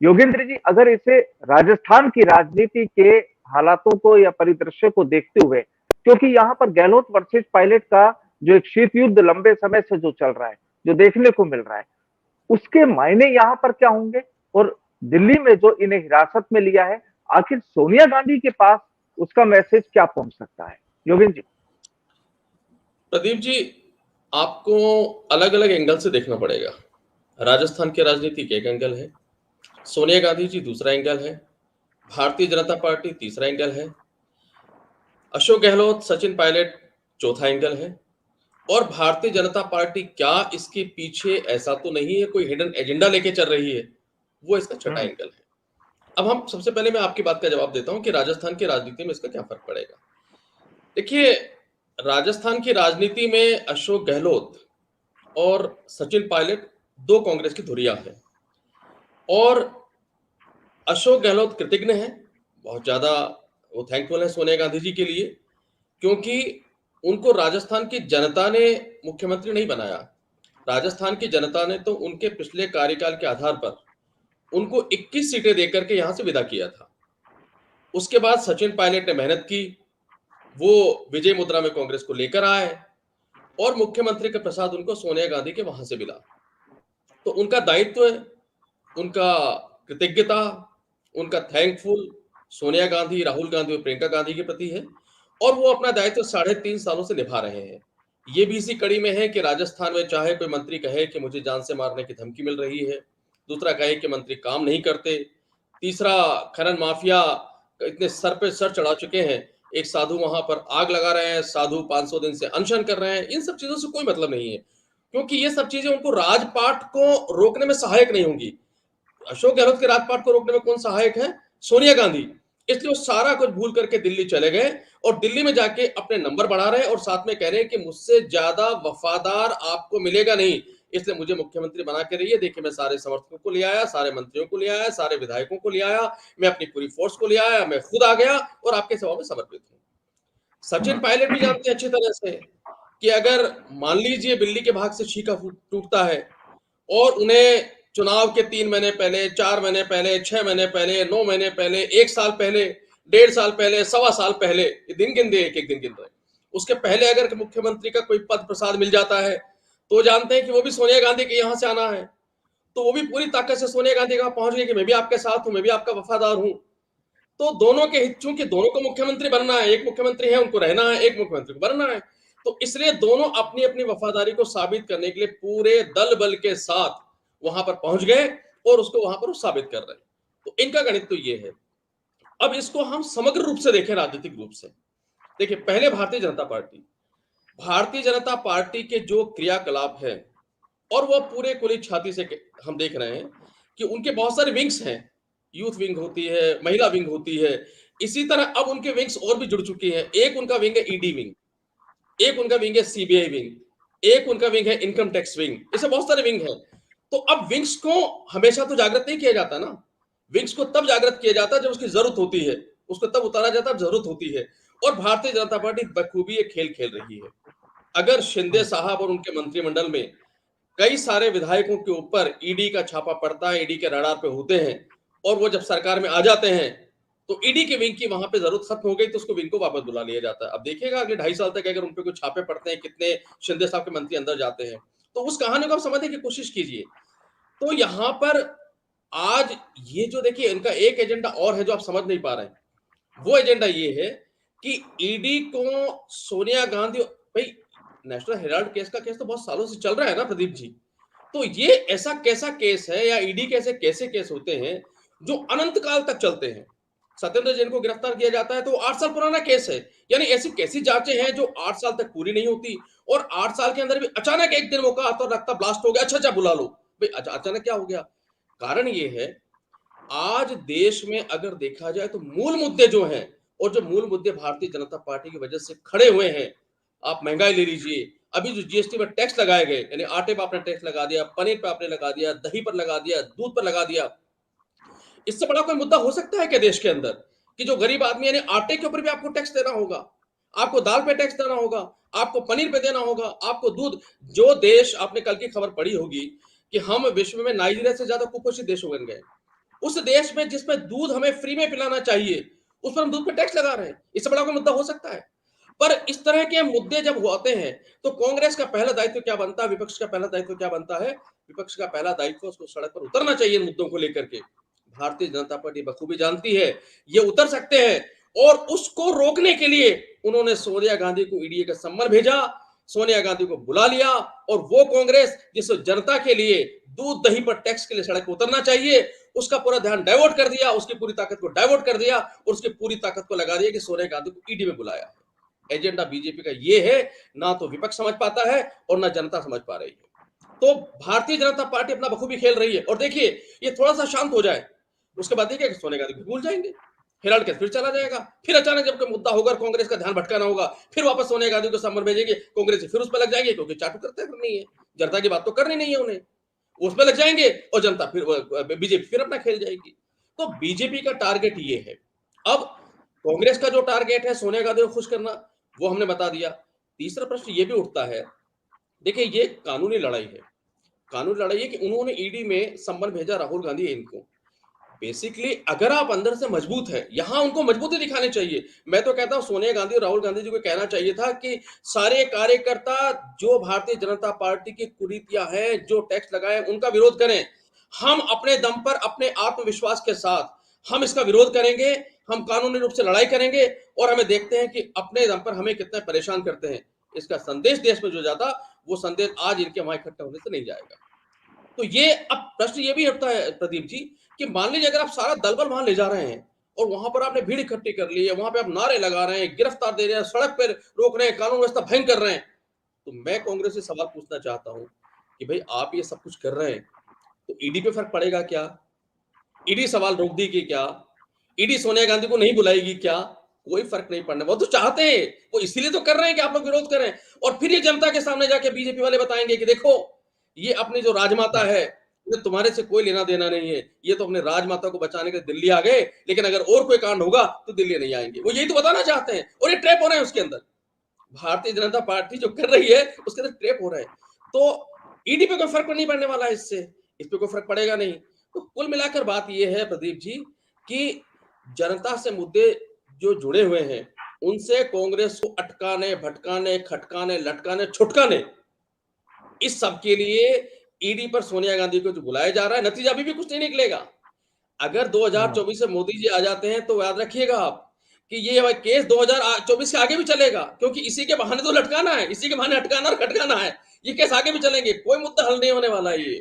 योगेंद्र जी, अगर इसे राजस्थान की राजनीति के हालातों को या परिदृश्य को देखते हुए, क्योंकि यहाँ पर गहलोत वर्सेस पायलट का जो एक शीत युद्ध लंबे समय से जो चल रहा है, जो देखने को मिल रहा है, उसके मायने यहाँ पर क्या होंगे? और दिल्ली में जो इन्हें हिरासत में लिया है, आखिर सोनिया गांधी के पास उसका मैसेज क्या पहुंच सकता है? योगेंद्र जी। प्रदीप जी, आपको अलग अलग एंगल से देखना पड़ेगा। राजस्थान की राजनीति के एक एंगल है, सोनिया गांधी जी दूसरा एंगल है, भारतीय जनता पार्टी तीसरा एंगल है, अशोक गहलोत सचिन पायलट चौथा एंगल है, और भारतीय जनता पार्टी क्या इसके पीछे ऐसा तो नहीं है कोई हिडन एजेंडा लेके चल रही है, वो इसका छठा हम्म। एंगल है। अब हम सबसे पहले मैं आपकी बात का जवाब देता हूं कि राजस्थान की राजनीति में इसका क्या फर्क पड़ेगा। देखिए, राजस्थान की राजनीति में अशोक गहलोत और सचिन पायलट दो कांग्रेस की धुरियां हैं। और अशोक गहलोत कृतज्ञ हैं, बहुत ज्यादा वो थैंकफुल है सोनिया गांधी जी के लिए, क्योंकि उनको राजस्थान की जनता ने मुख्यमंत्री नहीं बनाया। राजस्थान की जनता ने तो उनके पिछले कार्यकाल के आधार पर उनको 21 सीटें देकर के यहां से विदा किया था। उसके बाद सचिन पायलट ने मेहनत की, वो विजय मुद्रा में कांग्रेस को लेकर आए और मुख्यमंत्री का प्रसाद उनको सोनिया गांधी के वहां से मिला। तो उनका दायित्व है, उनका कृतज्ञता, उनका थैंकफुल सोनिया गांधी, राहुल गांधी और प्रियंका गांधी के प्रति है, और वो अपना दायित्व 3.5 सालों से निभा रहे हैं। ये भी इसी कड़ी में है कि राजस्थान में चाहे कोई मंत्री कहे कि मुझे जान से मारने की धमकी मिल रही है, दूसरा कहे कि मंत्री काम नहीं करते, तीसरा खनन माफिया इतने सर पे सर चढ़ा चुके हैं, एक साधु वहां पर आग लगा रहे हैं, साधु 500 दिन से अनशन कर रहे हैं। इन सब चीजों से कोई मतलब नहीं है, क्योंकि ये सब चीजें उनको राजपाट को रोकने में सहायक नहीं होंगी। अशोक गहलोत के राजपाट को रोकने में कौन सहायक है? सोनिया गांधी। इसलिए वो सारा कुछ भूल करके दिल्ली चले गए और दिल्ली में जाके अपने नंबर बढ़ा रहे हैं और साथ में कह रहे हैं कि मुझसे ज्यादा वफादार आपको मिलेगा नहीं, इसलिए मुझे मुख्यमंत्री बना के रहिए। देखिए, मैं सारे समर्थकों को ले आया, सारे मंत्रियों को ले आया, सारे विधायकों को ले आया, मैं अपनी पूरी फोर्स को ले आया, मैं खुद आ गया और आपके सेवा में समर्पित हूं। सचिन पायलट भी जानते हैं अच्छी तरह से कि अगर मान लीजिए बिल्ली के भाग से छीका टूटता है और उन्हें चुनाव के 3 महीने पहले, 4 महीने पहले, 6 महीने पहले, 9 महीने पहले, 1 साल पहले, 1.5 साल पहले, सवा साल पहले, ये दिन गिन दे, एक एक दिन गिन रहे, उसके पहले अगर मुख्यमंत्री का कोई पद प्रसाद मिल जाता है तो जानते हैं कि वो भी सोनिया गांधी के यहां से आना है, तो वो भी पूरी ताकत से सोनिया गांधी के वहां पहुंच गए कि मैं भी आपके साथ हूं, मैं भी आपका वफादार हूं। तो दोनों के हित, चूंकि दोनों को मुख्यमंत्री बनना है, एक मुख्यमंत्री है उनको रहना है, एक मुख्यमंत्री को बनना है, तो इसलिए दोनों अपनी अपनी वफादारी को साबित करने के लिए पूरे दल बल के साथ वहां पर पहुंच गए और उसको वहां पर साबित कर रहे हैं। तो इनका गणित तो ये है। अब इसको हम समग्र रूप से देखें, राजनीतिक रूप से देखिए। पहले भारतीय जनता पार्टी के जो क्रियाकलाप है, और वो पूरे खुली छाती से हम देख रहे हैं कि उनके बहुत सारे विंग्स हैं, यूथ विंग होती है, महिला विंग होती है, इसी तरह अब उनके विंग्स और भी जुड़ चुकी हैं। एक उनका विंग है ईडी विंग, एक उनका विंग है सीबीआई विंग, एक उनका विंग है इनकम टैक्स विंग, ऐसे बहुत सारे विंग हैं। तो अब विंग्स को हमेशा तो जागृत नहीं किया जाता ना, विंग्स को तब जागृत किया जाता है जब उसकी जरूरत होती है, उसको तब उतारा जाता है जब जरूरत होती है। और भारतीय जनता पार्टी बखूबी ये खेल खेल रही है। अगर शिंदे साहब और उनके मंत्रिमंडल में कई सारे विधायकों के ऊपर ईडी का छापा पड़ता है, ईडी के रडार पे होते हैं, और वो जब सरकार में आ जाते हैं तो ईडी के विंग की वहां पे जरूरत खत्म हो गई तो उसको विंग को वापस बुला लिया जाता है। अब देखिएगा अगले 2.5 साल तक अगर उन पे कुछ छापे पड़ते हैं, कितने शिंदे साहब के मंत्री अंदर जाते हैं, तो उस कहानी को आप समझने की कोशिश कीजिए। तो यहाँ पर आज ये जो देखिए इनका एक एजेंडा और है जो आप समझ नहीं पा रहे हैं, वो एजेंडा ये है कि ईडी को सोनिया गांधी, भाई नेशनल हेराल्ड केस का केस तो बहुत सालों से चल रहा है ना प्रदीप जी, तो ये ऐसा कैसा केस है या ईडी के ऐसे कैसे केस होते हैं जो अनंत काल तक चलते हैं। सत्येंद्र जैन को गिरफ्तार किया जाता है तो 8 साल पुराना केस है, यानी ऐसी कैसी जांचें हैं जो 8 साल तक पूरी नहीं होती, और 8 साल के अंदर भी अचानक एक दिन मौका आता और रखता ब्लास्ट हो गया, अच्छा अच्छा बुला लो भाई, अचानक क्या हो गया। कारण ये है, आज देश में अगर देखा जाए तो मूल मुद्दे जो हैं, और जो मूल मुद्दे भारतीय जनता पार्टी की वजह से खड़े हुए हैं, आप महंगाई ले लीजिए, अभी जो जीएसटी पर टैक्स लगाए गए, यानी आटे पर आपने टैक्स लगा दिया, पनीर पर आपने लगा दिया, दही पर लगा दिया, दूध पर लगा दिया, इससे बड़ा कोई मुद्दा हो सकता है क्या देश के अंदर कि जो गरीब आदमी, यानी आटे के ऊपर भी आपको टैक्स देना होगा, आपको दाल पे टैक्स देना होगा, आपको पनीर पे देना होगा, आपको दूध। जो देश, आपने कल की खबर पढ़ी होगी कि हम विश्व में नाइजीरिया से ज्यादा कुपोषित देश बन गए, उस देश में जिसमें दूध हमें फ्री में पिलाना चाहिए, उस पर हम दूध पे टैक्स लगा रहे हैं। इससे बड़ा कोई मुद्दा हो सकता है? पर इस तरह के मुद्दे जब होते हैं, तो कांग्रेस का पहला दायित्व क्या बनता है, विपक्ष का पहला दायित्व क्या बनता है? विपक्ष का पहला दायित्व उसको सड़क पर उतरना चाहिए इन मुद्दों को लेकर के। भारतीय जनता पार्टी बखूबी जानती है, ये उतर सकते हैं और उसको रोकने के लिए उन्होंने सोनिया गांधी को ईडी का सम्मन भेजा, सोनिया गांधी को बुला लिया और वो कांग्रेस जिस जनता के लिए दूध दही पर टैक्स के लिए सड़क पर उतरना चाहिए, उसका पूरा ध्यान डाइवर्ट कर दिया, उसकी पूरी ताकत को डाइवर्ट कर दिया और उसकी पूरी ताकत को लगा दिया कि सोनिया गांधी को ईडी में बुलाया। एजेंडा बीजेपी का ये है, ना तो विपक्ष समझ पाता है और ना जनता समझ पा रही है। तो भारतीय जनता पार्टी अपना बखूबी खेल रही है और देखिए ये थोड़ा सा शांत हो जाए, उसके बाद देखिए सोनिया गांधी भूल जाएंगे, फिर हट के फिर चला जाएगा, फिर अचानक जब कोई मुद्दा होगा कांग्रेस का ध्यान भटकाना होगा, फिर वापस सोनिया गांधी को सम्मन भेजेंगे, कांग्रेस फिर उस पर लग जाएंगे क्योंकि चाटू करते नहीं है, जनता की बात तो करनी नहीं है उन्हें, उसमें लग जाएंगे और जनता फिर बीजेपी फिर अपना खेल जाएगी। तो बीजेपी का टारगेट ये है। अब कांग्रेस का जो टारगेट है सोनिया गांधी को खुश करना, वो हमने बता दिया। तीसरा प्रश्न ये भी उठता है, देखिए ये कानूनी लड़ाई है, कानूनी लड़ाई है कि उन्होंने ईडी में सम्मन भेजा राहुल गांधी इनको। बेसिकली अगर आप अंदर से मजबूत है, यहां उनको मजबूती दिखानी चाहिए। मैं तो कहता हूं सोनिया गांधी और राहुल गांधी जी को कहना चाहिए था कि सारे कार्यकर्ता जो भारतीय जनता पार्टी की कुरीतियां हैं, जो टैक्स लगाए उनका विरोध करें। हम अपने दम पर अपने आत्मविश्वास के साथ हम इसका विरोध करेंगे, हम कानूनी रूप से लड़ाई करेंगे और हमें देखते हैं कि अपने दम पर हमें कितना परेशान करते हैं। इसका संदेश देश में जो जाता, वो संदेश आज इनके वहां इकट्ठा होने से नहीं जाएगा। तो ये अब प्रश्न ये भी उठता है प्रदीप जी कि मान लीजिए अगर आप सारा दलबल वहां ले जा रहे हैं और वहां पर आपने भीड़ इकट्ठी कर ली है, वहां पे आप नारे लगा रहे हैं, गिरफ्तार दे रहे हैं, सड़क पर रोक रहे हैं, कानून व्यवस्था भंग कर रहे हैं, तो मैं कांग्रेस से सवाल पूछना चाहता हूं कि भाई आप ये सब कुछ कर रहे हैं तो ईडी पे फर्क पड़ेगा क्या? ईडी सवाल रोक देगी क्या? ईडी सोनिया गांधी को नहीं बुलाएगी क्या? कोई फर्क नहीं पड़ना। वो तो चाहते हैं, वो इसीलिए तो कर रहे हैं कि आप लोग विरोध करें और फिर ये जनता के सामने जाके बीजेपी वाले बताएंगे कि देखो ये अपनी जो राजमाता है, ये तुम्हारे से कोई लेना देना नहीं है, ये तो अपने राजमाता को बचाने के दिल्ली आ गए, लेकिन अगर और कोई कांड होगा तो दिल्ली नहीं आएंगे। वो यही तो बताना चाहते हैं और ये ट्रैप हो रहे हैं उसके अंदर। भारतीय जनता पार्टी जो कर रही है उसके अंदर ट्रैप हो रहे हैं। तो ईडी पे कोई फर्क नहीं पड़ने वाला है, इससे इस पे कोई फर्क पड़ेगा नहीं। तो कुल मिलाकर बात यह है प्रदीप जी कि जनता से मुद्दे जो जुड़े हुए हैं उनसे कांग्रेस को अटकाने, भटकाने, खटकाने, लटकाने, छुटकाने, इस सब के लिए ईडी पर सोनिया गांधी को जो बुलाया जा रहा है, नतीजा अभी भी कुछ नहीं निकलेगा। अगर 2024 में मोदी जी आ जाते हैं तो याद रखिएगा आप कि ये केस 2024 के आगे भी चलेगा, क्योंकि इसी के बहाने तो लटकाना है, इसी के बहाने अटकाना और खटकाना है। ये केस आगे भी चलेंगे, कोई मुद्दा हल नहीं होने वाला है ये।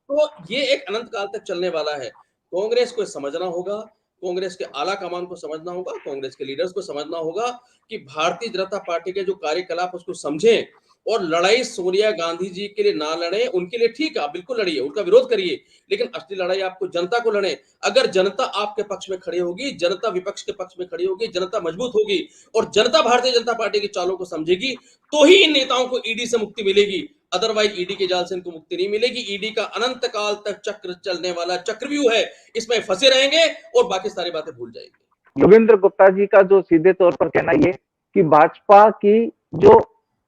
तो ये एक अनंत काल तक चलने वाला है। कांग्रेस को समझना होगा, कांग्रेस के आला कमान को समझना होगा, कांग्रेस के लीडर्स को समझना होगा कि भारतीय जनता पार्टी के जो कार्यकलाप उसको समझें और लड़ाई सोनिया गांधी जी के लिए ना लड़े, उनके लिए ठीक है आप बिल्कुल लड़िए, उनका विरोध करिए, लेकिन असली लड़ाई आपको जनता को लड़े। अगर जनता आपके पक्ष में खड़ी होगी, जनता विपक्ष के पक्ष में खड़ी होगी, जनता मजबूत होगी और जनता भारतीय जनता पार्टी की चालों को समझेगी, तो ही इन नेताओं को ईडी से मुक्ति मिलेगी। अदरवाइज ईडी के जाल से इनको मुक्ति नहीं मिलेगी। ईडी का अनंत काल तक चक्र चलने वाला चक्रव्यूह है, इसमें फंसे रहेंगे और बाकी सारी बातें भूल जाएंगे। योगेंद्र गुप्ता जी का जो सीधे तौर पर कहना ये कि भाजपा की जो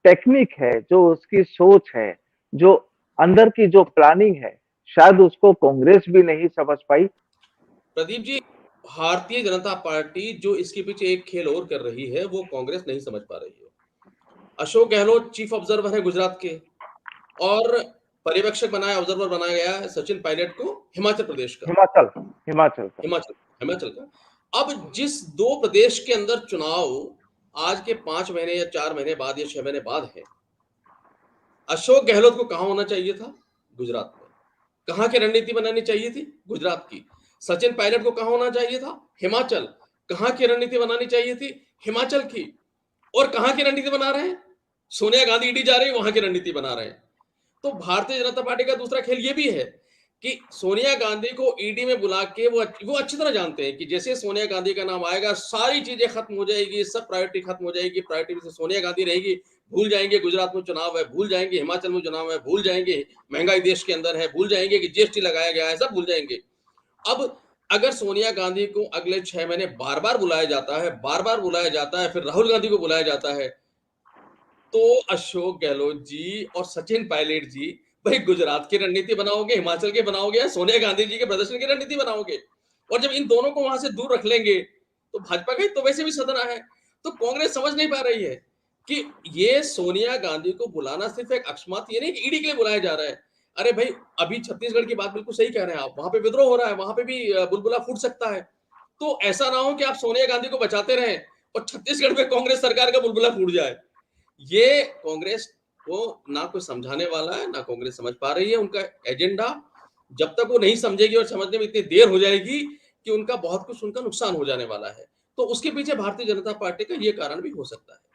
टेक्निक है, जो उसकी सोच है, जो अंदर की जो प्लानिंग है, शायद उसको कांग्रेस भी नहीं समझ पाई। प्रदीप जी, भारतीय जनता पार्टी जो इसके पीछे एक खेल और कर रही है वो कांग्रेस नहीं समझ पा रही है। अशोक गहलोत चीफ ऑब्जर्वर है गुजरात के और पर्यवेक्षक बनाया, ऑब्जर्वर बनाया गया है सचिन पायलट को हिमाचल प्रदेश का। हिमाचल का। अब जिस दो प्रदेश के अंदर चुनाव आज के 5 महीने या 4 महीने बाद या 6 महीने बाद है, अशोक गहलोत को कहां होना चाहिए था? गुजरात में। कहां की रणनीति बनानी चाहिए थी? गुजरात की। सचिन पायलट को कहां होना चाहिए था? हिमाचल। कहां की रणनीति बनानी चाहिए थी? हिमाचल की। और कहां की रणनीति बना रहे हैं? सोनिया गांधी ईडी जा रही है, वहां की रणनीति बना रहे हैं। तो भारतीय जनता पार्टी का दूसरा खेल यह भी है कि सोनिया गांधी को ईडी में बुला के वो अच्छी तरह जानते हैं कि जैसे सोनिया गांधी का नाम आएगा सारी चीजें खत्म हो जाएगी, सब प्रायोरिटी खत्म हो जाएगी, प्रायोरिटी से सोनिया गांधी रहेगी, भूल जाएंगे गुजरात में चुनाव है, भूल जाएंगे हिमाचल में चुनाव है, भूल जाएंगे महंगाई देश के अंदर है, भूल जाएंगे कि जीएसटी लगाया गया है, सब भूल जाएंगे। अब अगर सोनिया गांधी को अगले 6 महीने बार बार बुलाया जाता है, बार बार बुलाया जाता है, फिर राहुल गांधी को बुलाया जाता है, तो अशोक गहलोत जी और सचिन पायलट जी भाई गुजरात की रणनीति बनाओगे, हिमाचल के बनाओगे या सोनिया गांधी जी के प्रदर्शन की रणनीति बनाओगे? और जब इन दोनों को वहां से दूर रख लेंगे तो भाजपा का तो वैसे भी सदना है। तो कांग्रेस समझ नहीं पा रही है कि ये सोनिया गांधी को बुलाना सिर्फ एक अकस्मात, ये नहीं कि ईडी के लिए बुलाया जा रहा है। अरे भाई, अभी छत्तीसगढ़ की बात बिल्कुल सही कह रहे हैं आप, वहां पे विद्रोह हो रहा है, वहां पे भी बुलबुला फूट सकता है। तो ऐसा ना हो कि आप सोनिया गांधी को बचाते रहें और छत्तीसगढ़ में कांग्रेस सरकार का बुलबुला फूट जाए। ये कांग्रेस को ना कोई समझाने वाला है, ना कांग्रेस समझ पा रही है उनका एजेंडा। जब तक वो नहीं समझेगी और समझने में इतनी देर हो जाएगी कि उनका बहुत कुछ उनका नुकसान हो जाने वाला है। तो उसके पीछे भारतीय जनता पार्टी का ये कारण भी हो सकता है।